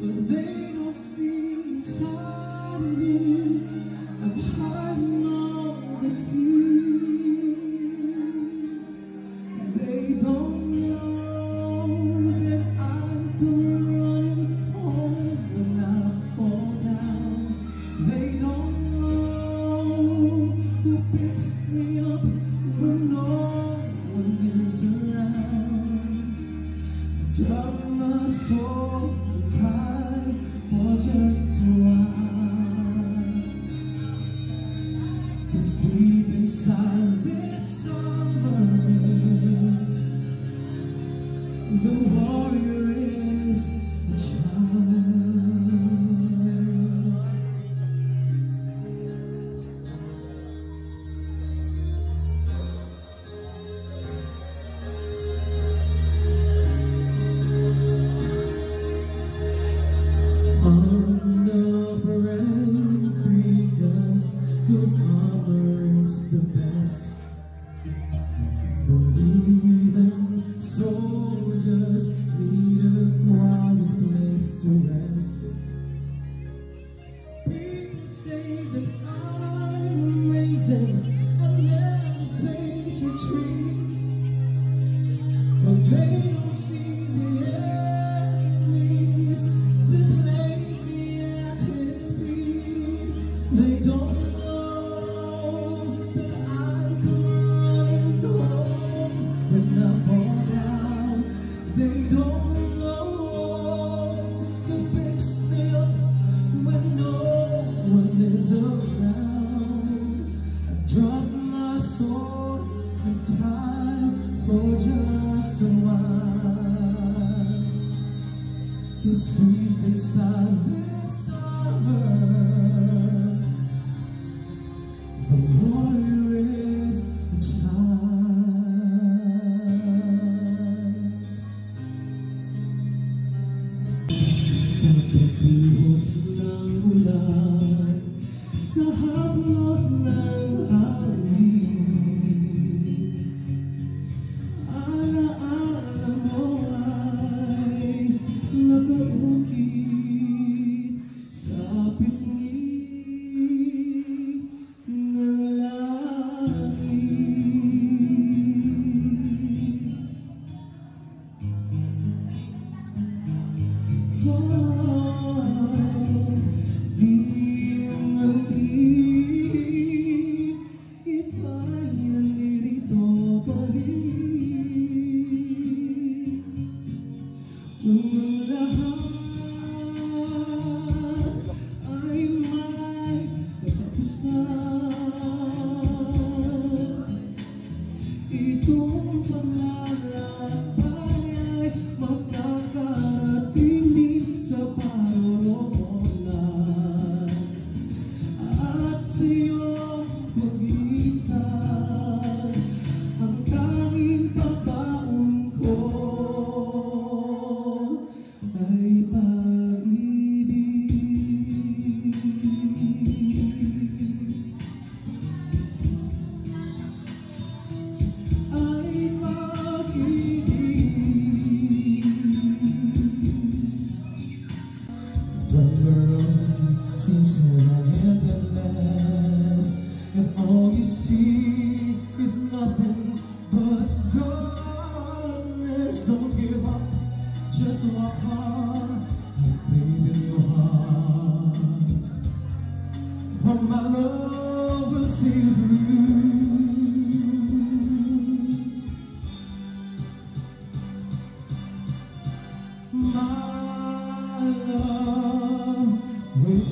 but they don't see inside of me. I'm hiding all the tears. They don't know that I'm running home when I fall down. They don't know who picks me up when no one is around. Drop my soul and cry for just a while. 'Cause deep inside this summer, the warrior is a child. Unafraid because his mother is the best. But even soldiers need a quiet place to rest. People say that I'm amazing, I'll never face retreat, but they don't see the enemies that lay me at his feet. They don't know that I'm running home when I fall down. They don't know the big step when no one is around. I drop my sword and cry for just a while. 'Cause deep inside this summer, the warrior is a child. Sa pagbuhos ng ulan, sa haplos ng hangin, alaala mo ay nakaukit sa pisngi ng langit. Di ang ika'y nandito pa rin. Kung lahat ay may katapusan, itong panlalakbay ay makakarating din sa paroroonan. At sa iyong pag-isa, ang tanging pabaon ko ay pag-ibig. Ay pag-ibig. The world seems so endless, and all you see is nothing but darkness. Don't give up, just walk on, have faith in your heart, for my love will see you through. My love will